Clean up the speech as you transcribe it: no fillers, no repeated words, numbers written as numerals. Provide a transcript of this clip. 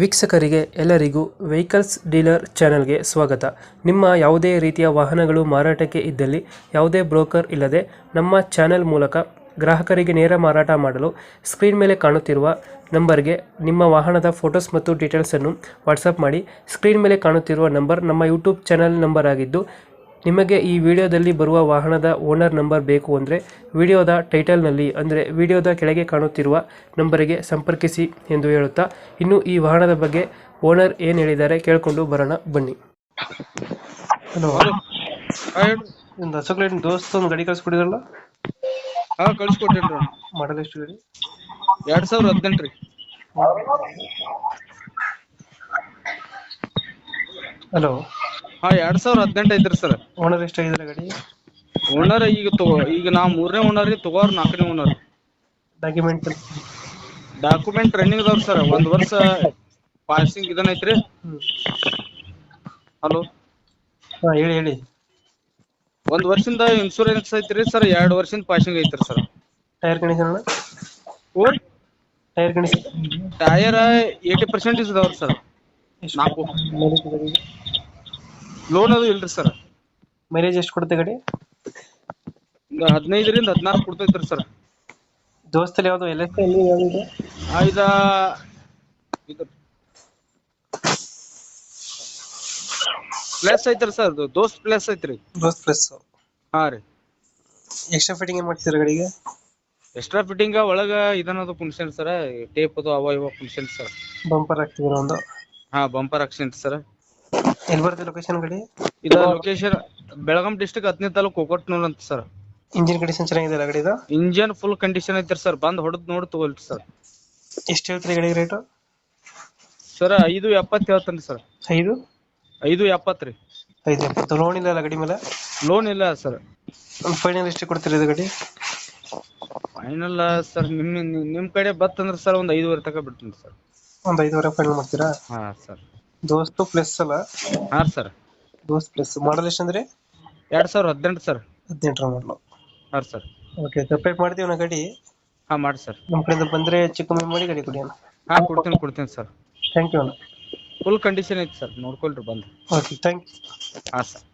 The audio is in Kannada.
ವೀಕ್ಷಕರಿಗೆ ಎಲ್ಲರಿಗೂ ವೆಹಿಕಲ್ಸ್ ಡೀಲರ್ ಚಾನೆಲ್ಗೆ ಸ್ವಾಗತ. ನಿಮ್ಮ ಯಾವುದೇ ರೀತಿಯ ವಾಹನಗಳು ಮಾರಾಟಕ್ಕೆ ಇದ್ದಲ್ಲಿ ಯಾವುದೇ ಬ್ರೋಕರ್ ಇಲ್ಲದೆ ನಮ್ಮ ಚಾನೆಲ್ ಮೂಲಕ ಗ್ರಾಹಕರಿಗೆ ನೇರ ಮಾರಾಟ ಮಾಡಲು ಸ್ಕ್ರೀನ್ ಮೇಲೆ ಕಾಣುತ್ತಿರುವ ನಂಬರ್ಗೆ ನಿಮ್ಮ ವಾಹನದ ಫೋಟೋಸ್ ಮತ್ತು ಡೀಟೇಲ್ಸನ್ನು ವಾಟ್ಸಪ್ ಮಾಡಿ. ಸ್ಕ್ರೀನ್ ಮೇಲೆ ಕಾಣುತ್ತಿರುವ ನಂಬರ್ ನಮ್ಮ ಯೂಟ್ಯೂಬ್ ಚಾನೆಲ್ ನಂಬರ್ ಆಗಿದ್ದು, ನಿಮಗೆ ಈ ವಿಡಿಯೋದಲ್ಲಿ ಬರುವ ವಾಹನದ ಓನರ್ ನಂಬರ್ ಬೇಕು ಅಂದರೆ ವಿಡಿಯೋದ ಟೈಟಲ್ನಲ್ಲಿ ಅಂದರೆ ವಿಡಿಯೋದ ಕೆಳಗೆ ಕಾಣುತ್ತಿರುವ ನಂಬರಿಗೆ ಸಂಪರ್ಕಿಸಿ ಎಂದು ಹೇಳುತ್ತಾ, ಇನ್ನು ಈ ವಾಹನದ ಬಗ್ಗೆ ಓನರ್ ಏನು ಹೇಳಿದ್ದಾರೆ ಕೇಳಿಕೊಂಡು ಬರೋಣ ಬನ್ನಿ. ಹಲೋ, ಒಂದು ಅಶೋಕ್ ದೋಸ್ತ ಒಂದು ಗಾಡಿ ಕಳಿಸ್ಕೊಡಿದ್ರಲ್ಲ? ಹಾ ಕಳ್ಸಿಕೊಟ್ಟೇನ್ರಿ. ಮಾಡಲ್ ಎಷ್ಟು ಗಾಡಿ? 2018 ರೀ. ಹಲೋ, ಹಾ 2018 ಐತ್ರಿ ಸರ್. ಓನರ್ ಎಷ್ಟಾಗಿದ್ದಾರೆ ಗಾಡಿ? ಓನರ್ ಈಗ ನಾ 3ನೇ ಓನರ್ ರೀ, ತಗೋರ್ 4ನೇ ಓನರ್. ಡಾಕ್ಯುಮೆಂಟ್ ರನ್ನಿಂಗ್ ಅದಾವ್ರಿ ಸರ್. 1 ವರ್ಷ ಪಾಸಿಂಗ್ ಇದನ್ನ ಐತ್ರಿ. ಹಲೋ, ಹಾ ಹೇಳಿ ಹೇಳಿ. 1 ವರ್ಷದಿಂದ ಇನ್ಶೂರೆನ್ಸ್ ಐತ್ರಿ ಸರ್. 2 ವರ್ಷದಿಂದ ಪಾಸಿಂಗ್ ಐತ್ರಿ sir. Tyre condition? Tyre condition tyre 80% ಇದಾವ್ರಿ ಸರ್. 4 ಲೋನ್ ಅದು ಇಲ್ರಿ ಸರ್. ಮೈಲೇಜ್ ಎಷ್ಟು ಕೊಡುತ್ತೆ ಗಾಡಿ? 15 ರಿಂದ 16 ಕೊಡ್ತೈತ್ರಿ ಸರ್. ದೋಸ್ತಲ್ಲಿ ಯಾವುದು ಎಲ್ ಎಸ್ ಅಲ್ಲಿ ಯಾವ್ದು? ಇದು ಪ್ಲಸ್ ಐತ್ರಿ ಸರ್. ದೋಸ್ತ್ ಪ್ಲಸ್ ಐತ್ರಿ. ದೋಸ್ತ್ ಪ್ಲಸ್. ಹಾ ರೀ. ಎಕ್ಸ್ಟ್ರಾ ಫಿಟ್ಟಿಂಗ್ ಏನ್ ಮಾಡ್ತೀರಾ ಗಾಡಿಗೆ? ಎಕ್ಸ್ಟ್ರಾ ಫಿಟ್ಟಿಂಗ್ ಒಳಗ ಇದನ್ನದು ಫಂಕ್ಷನ್ ಸರ್. ಟೇಪ್ ಅದು ಅವ ಇವ ಫಂಕ್ಷನ್ ಸರ್. ಬಂಪರ್ ಹಾಕ್ತಿದ್ರ ಒಂದು? ಹಾ ಬಂಪರ್ ಆಕ್ಷನ್ ಸರ್. ಎಲ್ಲಿ ಬರುತ್ತೆ ಲೊಕೇಶನ್ ಗಾಡಿ? ಇದು ಲೊಕೇಶನ್ ಬೆಳಗಾಂ ಡಿಸ್ಟ್ರಿಕ್ಟ್ 10ನೇ ತಾಲೂಕು ಕೋಕಟ್ನೂರ್ ಅಂತ ಸರ್. ಇಂಜಿನ್ ಕಂಡೀಷನ್ ಚೆನ್ನಾಗಿದೆ ಗಾಡಿದು? ಇಂಜಿನ್ ಫುಲ್ ಕಂಡೀಷನ್ ಐತ್ರಿ ಸರ್. ಬಂದ್ ಹೊಡೆದ್ ನೋಡಿ ತಗೊಳ್ರಿ ಸರ್. ಎಷ್ಟು ಹೇಳ್ತೀರಿ ಗಾಡಿ ರೇಟು? ಸರ್ 570 ಹೇಳ್ತೇನೆ ಸರ್. 570 ರೀ. 570. ಲೋನ್ ಇಲ್ಲ ಗಾಡಿ ಮೇಲೆ? ಲೋನ್ ಇಲ್ಲ ಸರ್. ಒಂದು ಫೈನಲ್ ಎಷ್ಟು ಕೊಡ್ತೀರಿ ಇದು ಗಾಡಿ? ಫೈನಲ್ ಸರ್ ನಿಮ್ ಕಡೆ ಬತ್ತಂದ್ರೆ ಸರ್ ಒಂದು 5.5 ತನಕ ಬಿಡ್ತೀನಿ ಸರ್. ಒಂದು 5.5 ಫೈನಲ್ ಮಾಡ್ತೀರಾ? ಹಾ ಸರ್. ದೋಸ್ತು ಪ್ಲಸ್ ಅಲ್ಲ? ಹಾ ಸರ್. ದೋಸ್ತ್ ಪ್ಲಸ್. ಮಾಡಲ್ ಎಷ್ಟು ಅಂದ್ರೆ? 2018 ಸರ್. 18 ಮಾಡಲು. ಹಾ ಸರ್. ಓಕೆ, ಸಪ್ರೇಟ್ ಮಾಡ್ತೀವಿ ನಾ ಗಾಡಿ. ಹಾ ಮಾಡಿ ಸರ್. ನಮ್ಮ ಕಡೆಯಿಂದ ಬಂದ್ರೆ ಹೆಚ್ಚು ಕಮ್ಮಿ ಮಾಡಿ ಗಾಡಿ ಕೊಡಿ ಅಣ್ಣ. ಹಾ ಕೊಡ್ತೀನಿ ಸರ್. ಥ್ಯಾಂಕ್ ಯು ಅಣ್ಣ. ಫುಲ್ ಕಂಡೀಷನ್ ಐತಿ ಸರ್, ನೋಡ್ಕೊಳ್ರಿ ಬಂದು. Okay, thank you. ಹಾ ಸರ್.